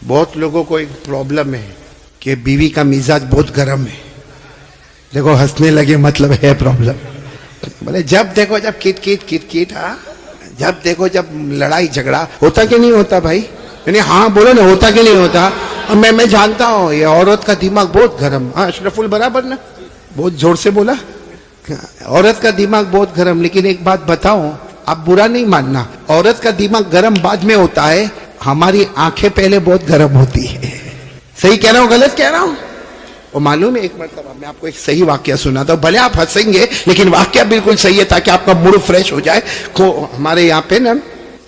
बहुत लोगों को एक प्रॉब्लम है कि बीवी का मिजाज बहुत गर्म है। देखो हंसने लगे मतलब है प्रॉब्लम। बोले जब देखो जब किट किट किट किट, हाँ जब देखो जब लड़ाई झगड़ा होता कि नहीं होता भाई? यानी हाँ बोलो ना, होता कि नहीं होता? मैं जानता हूँ ये औरत का दिमाग बहुत गर्म। हाँ अशरफुल बराबर ना, बहुत जोर से बोला। औरत का दिमाग बहुत गर्म, लेकिन एक बात बताओ, आप बुरा नहीं मानना, औरत का दिमाग गर्म बाद में होता है, हमारी आंखें पहले बहुत गर्म होती है। सही कह रहा हूँ गलत कह रहा हूँ? वो मालूम है, एक मरतबा मैं आपको एक सही वाक्य सुनाता हूँ, भले आप हंसेंगे लेकिन वाक्य बिल्कुल सही है ताकि आपका मूड फ्रेश हो जाए। हमारे यहाँ पे ना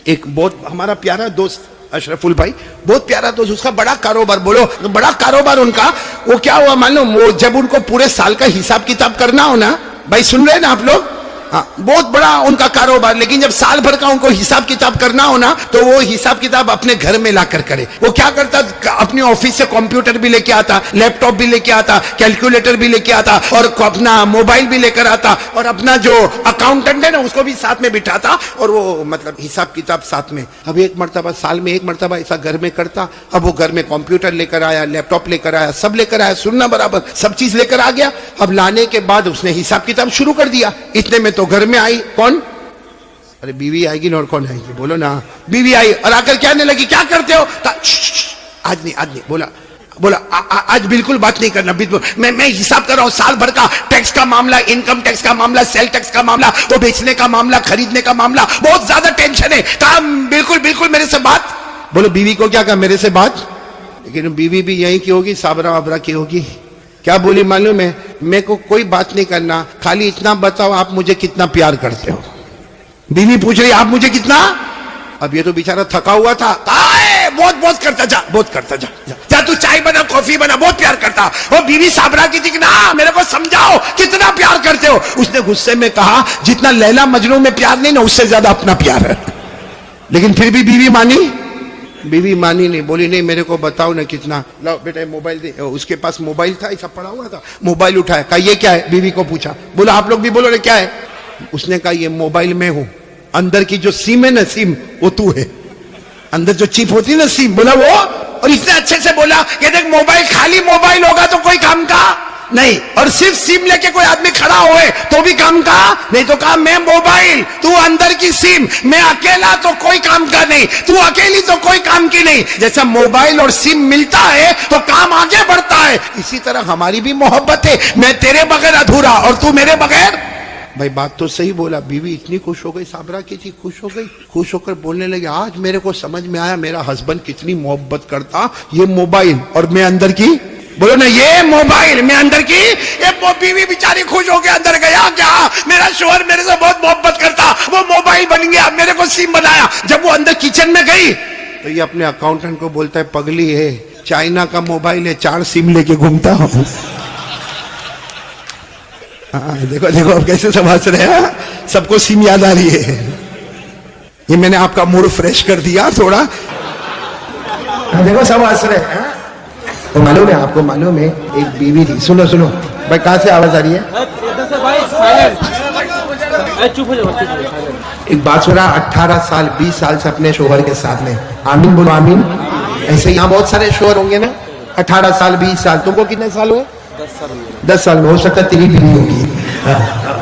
एक बहुत हमारा प्यारा दोस्त अशरफुल भाई, बहुत प्यारा दोस्त, उसका बड़ा कारोबार, बोलो बड़ा कारोबार उनका। वो क्या हुआ मालूम, वो जब उनको पूरे साल का हिसाब किताब करना हो ना, भाई सुन रहे हैं ना आप लोग, हाँ बहुत बड़ा उनका कारोबार, लेकिन जब साल भर का उनको हिसाब किताब करना हो ना, तो वो हिसाब किताब अपने घर में लाकर करे। वो क्या करता, अपने ऑफिस से कंप्यूटर भी लेके आता, लैपटॉप भी लेके आता, कैलकुलेटर भी लेके आता, और अपना मोबाइल भी लेकर आता, और अपना जो अकाउंटेंट है ना उसको भी साथ में बिठाता, और वो मतलब हिसाब किताब साथ में। अब एक मरतबा साल में एक मरतबा ऐसा घर में करता। अब वो घर में कंप्यूटर लेकर आया, लैपटॉप लेकर आया, सब लेकर आया, सुनना बराबर, सब चीज लेकर आ गया। अब लाने के बाद उसने हिसाब किताब शुरू कर दिया। इतने में तो घर में आई कौन? अरे बीवी आएगी ना, और कौन आएगी बोलो ना? बीवी आई और आकर कहने लगी क्या करते हो? आज नहीं बोला आज बिल्कुल बात नहीं करना, मैं हिसाब कर रहा हूं साल भर का टैक्स का मामला, इनकम टैक्स का मामला, सेल टैक्स का मामला, वो बेचने का मामला, खरीदने का मामला, बहुत ज्यादा टेंशन है। कहा बिल्कुल मेरे से बात। बोलो बीवी को क्या कहा? मेरे से बात। लेकिन बीवी भी यही की होगी, साबरा वाबरा की होगी। क्या बोली मालूम है? मेरे को कोई बात नहीं करना, खाली इतना बताओ आप मुझे कितना प्यार करते हो। बीवी पूछ रही आप मुझे कितना? अब ये तो बेचारा थका हुआ था, बहुत करता जा, बहुत करता जा तू चाय बना, कॉफी बना, बहुत प्यार करता। वो बीवी साबरा की थी कि ना मेरे को समझाओ कितना प्यार करते हो। उसने गुस्से में कहा जितना लैला मजनू में प्यार नहीं ना, उससे ज्यादा अपना प्यार है। लेकिन फिर भी बीवी मानी नहीं, बोली नहीं मेरे को बताओ ना कितना। लो बेटा मोबाइल दे। उसके पास मोबाइल था, ऐसा पड़ा हुआ था, मोबाइल उठाया, कहा ये क्या है? बीवी को पूछा, बोला आप लोग भी बोलो ना क्या है? उसने कहा ये मोबाइल में हूं, अंदर की जो सिम है ना, सिम वो तू है, अंदर जो चिप होती है ना सिम, बोला वो। और इतने अच्छे से बोला कि देख मोबाइल, खाली मोबाइल होगा तो कोई काम का नहीं, और सिर्फ सिम लेके कोई आदमी खड़ा होए तो भी काम का नहीं। तो कहा मैं मोबाइल, तू अंदर की सिम, मैं अकेला तो कोई काम का नहीं, तू अकेली तो कोई काम की नहीं। जैसा मोबाइल और सिम मिलता है तो काम आगे बढ़ता है, इसी तरह हमारी भी मोहब्बत है। मैं तेरे बगैर अधूरा और तू मेरे बगैर। भाई बात तो सही बोला। बीवी इतनी खुश हो गई, साबरा की थी, खुश हो गई, खुश होकर बोलने लगी आज मेरे को समझ में आया मेरा हस्बैंड कितनी मोहब्बत करता, ये मोबाइल और मैं अंदर की, बोलो ना ये मोबाइल मैं अंदर की। ये बीवी बेचारी खुश होकर अंदर गया, क्या मेरा शोहर मेरे से बहुत मोहब्बत करता, वो मोबाइल बन गया, मेरे को सिम बनाया। जब वो अंदर किचन में गई तो ये अपने अकाउंटेंट को बोलता है पगली है, चाइना का मोबाइल है, 4 सिम लेके घूमता हूं। देखो अब कैसे समझ रहे हैं, सबको सिम याद आ रही है। ये मैंने आपका मूड फ्रेश कर दिया थोड़ा। देखो सब हंस रहे हैं। तो मालूम है आपको, मालूम है एक बीवी थी, सुनो भाई कहां से आवाज आ रही है? एक बात सुना, 18 साल 20 साल से अपने शोहर के साथ में, आमीन बोलो आमीन। ऐसे यहाँ बहुत सारे शोहर होंगे ना, 18 साल 20 साल। तुमको कितने साल हुए? 10 साल में। हो सकता है तेरी बीवी होगी,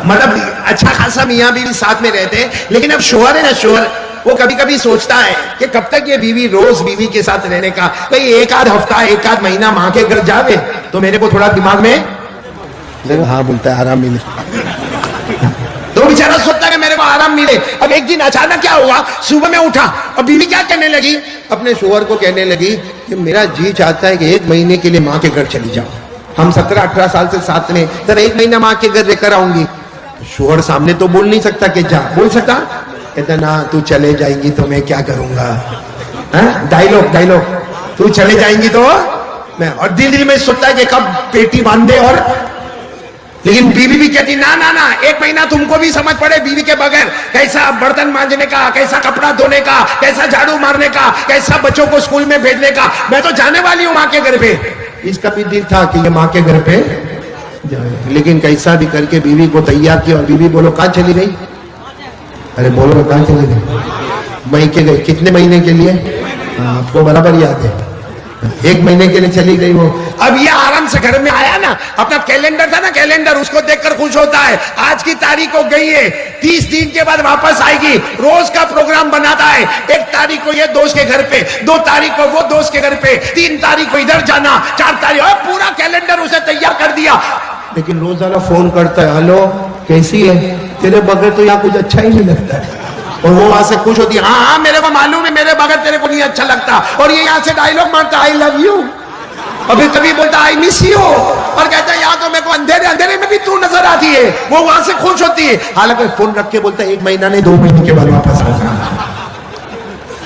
मतलब अच्छा खासा मियाँ बीवी साथ में रहते। लेकिन अब शोहर है ना, शोहर वो कभी कभी सोचता है कि कब तक ये बीवी रोज बीवी के साथ रहने का, भाई एक आध हफ्ता एक आध महीना माँ के घर जावे तो मेरे को थोड़ा दिमाग में हाँ बोलता है आराम मिले। तो बेचारा सोचता है मेरे को आराम मिले। अब एक दिन अचानक क्या हुआ, सुबह में उठा और बीवी क्या कहने लगी, अपने शोहर को कहने लगी कि मेरा जी चाहता है कि 1 महीने के लिए माँ के घर चली जाओ, हम 17-18 साल से साथ में, तेरा 1 महीना माँ के घर रहकर आऊंगी। शोहर सामने तो बोल नहीं सकता कि जा, बोल सकता? कहता ना तू चले जाएंगी तो मैं क्या करूंगा। डायलॉग तू चले जाएंगी तो मैं, और दिल में सोचता है कि कब पेटी बांध दे। और लेकिन बीवी भी कहती ना 1 महीना तुमको भी समझ पड़े बीवी के बगैर, कैसा बर्तन मांजने का, कैसा कपड़ा धोने का, कैसा झाड़ू मारने का, कैसा बच्चों को स्कूल में भेजने का। मैं तो जाने वाली हूँ माँ के घर पे। इसका भी दिल था कि ये माँ के घर पे जाए, लेकिन कैसा भी करके बीवी को तैयार किया। और बीवी बोलो कहाँ चली गई? अरे बोलो कहाँ चली गई? मई के गए, कितने महीने के लिए? आपको बराबर याद है। 1 महीने के लिए चली गई वो। अब ये आराम से घर में आया ना, अपना कैलेंडर था ना, कैलेंडर उसको देखकर खुश होता है। आज की तारीख को गई है, 30 दिन के बाद वापस आएगी। रोज का प्रोग्राम बनाता है। 1 तारीख को ये दोस्त के घर पे, 2 तारीख को वो दोस्त के घर पे, 3 तारीख को इधर जाना, 4 तारीख, पूरा कैलेंडर उसे तैयार कर दिया। लेकिन रोजाना फोन करता है, हेलो कैसी है, तेरे बगैर तो यहाँ कुछ अच्छा ही नहीं लगता है। और वो वहां से खुश होती है, हाँ हाँ मेरे को मालूम है, मेरे बगैर तेरे को नहीं अच्छा लगता। और ये यहाँ से डायलॉग मारता, आई लव यू, और फिर कभी बोलता आई मिस यू, और कहता है यहाँ तो मेरे को अंधेरे अंधेरे में भी तू नजर आती है। वो वहां से खुश होती है। हालांकि फोन रख के बोलता है 1 महीना नहीं 2 महीने के बाद वापस आऊंगा।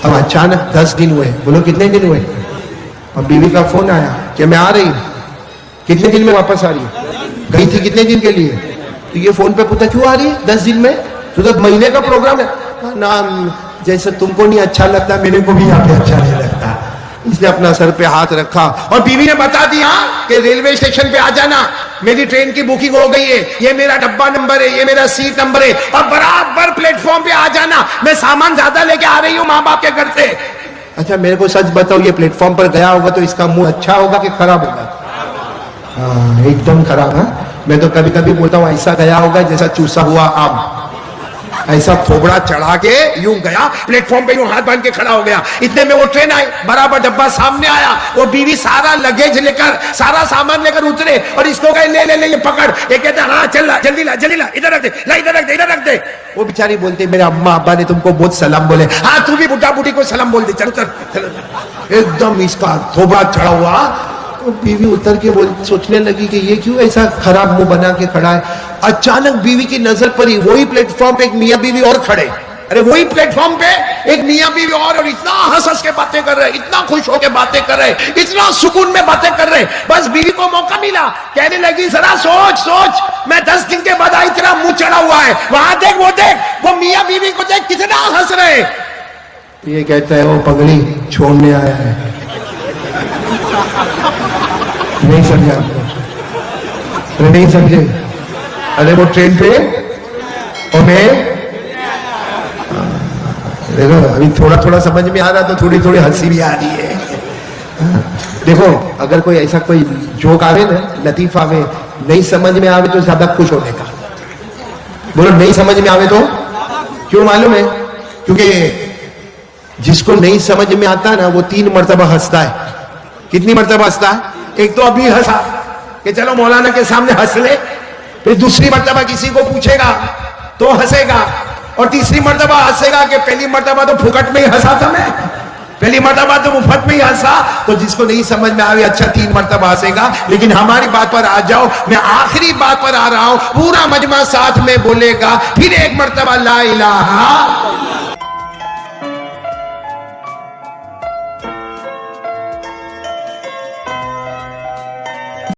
अब अचानक 10 दिन हुए, बोलो कितने दिन हुए, और बीवी का फोन आया कि मैं आ रही हूँ। कितने दिन में वापस आ रही है, गई थी कितने दिन के लिए, तो ये फोन पे पूछा क्यों आ रही है 10 दिन में, तो महीने का प्रोग्राम है ना, जैसे तुमको नहीं अच्छा लगता मेरे को भी यहाँ पे अच्छा नहीं लगता। इसने अपना सर पे हाथ रखा और बीवी ने बता दिया कि रेलवे स्टेशन पे आ जाना, मेरी ट्रेन की बुकिंग हो गई है, ये मेरा डब्बा नंबर है, ये मेरा सीट नंबर है, और बराबर प्लेटफॉर्म पे आ जाना, मैं सामान ज्यादा लेके आ रही हूँ माँ बाप के घर से। अच्छा मेरे को सच बताओ, ये प्लेटफॉर्म पर गया होगा तो इसका मुंह अच्छा होगा कि खराब होगा? हाँ एकदम खराब है। मैं तो कभी कभी बोलता हूँ ऐसा गया होगा जैसा चूसा हुआ आम, ऐसा थोबड़ा चढ़ा के यूं गया, प्लेटफॉर्म पे यूं हाथ बांध के खड़ा हो गया। इतने में वो ट्रेन आई, बराबर डब्बा सामने आया, वो बीवी सारा लगेज लेकर, सारा सामान लेकर उतरे और इसको कहे ले ले ले ये पकड़। ये कहते हाँ चल जल्दी ला जल्दी ला, इधर रख दे, ला इधर रख दे, इधर रख दे। वो बेचारी बोलती मेरे अम्मा अब्बा ने तुमको बहुत सलाम बोले। हाँ तू भी बुढ़ा बुढ़ी को सलाम बोल दे, चल चल। एकदम इसका थोबड़ा चढ़ा हुआ। तो बीवी उतर के सोचने लगी कि ये क्यों ऐसा खराब मुंह बना के खड़ा है। अचानक बीवी की नजर पड़ी, वही प्लेटफॉर्म पे एक मियां बीवी और खड़े। अरे वही प्लेटफॉर्म पे एक मियां बीवी और इतना हंस हंस के बातें कर रहे, इतना खुश होके बातें कर रहे, इतना सुकून में बातें कर रहे। बस बीवी को मौका मिला, कहने लगी जरा सोच सोच, मैं 10 दिन के बाद आई, तेरा मुंह चढ़ा हुआ है, वहां देख, वो मियां बीवी को देख कितना हंस रहे। ये कहता है वो पगड़ी छोड़ने आया है। नहीं समझा, अरे नहीं समझे, अरे वो ट्रेन पे और मैं देखो अभी थोड़ा थोड़ा समझ में आ रहा, तो थोड़ी थोड़ी हंसी भी आ रही है। देखो अगर कोई ऐसा कोई जोक आवे ना, लतीफ आवे, नहीं समझ में आवे तो ज्यादा खुश होने का। बोलो नहीं समझ में आवे तो क्यों मालूम है? क्योंकि जिसको नहीं समझ में आता ना वो 3 मरतबा हंसता है। कितनी मरतबा हंसता है? एक तो अभी हंसा कि चलो मौलाना के सामने हंस ले, फिर दूसरी मरतबा किसी को पूछेगा तो हंसेगा, और तीसरी मरतबा हंसेगा कि पहली मरतबा तो फुकट में ही हंसा था मैं, पहली मरतबा तो मुफ्त में ही हंसा। तो जिसको नहीं समझ में आवे अच्छा 3 मरतबा हंसेगा। लेकिन हमारी बात पर आ जाओ, मैं आखिरी बात पर आ रहा हूं, पूरा मजमा साथ में बोलेगा, फिर 1 मरतबा ला इलाहा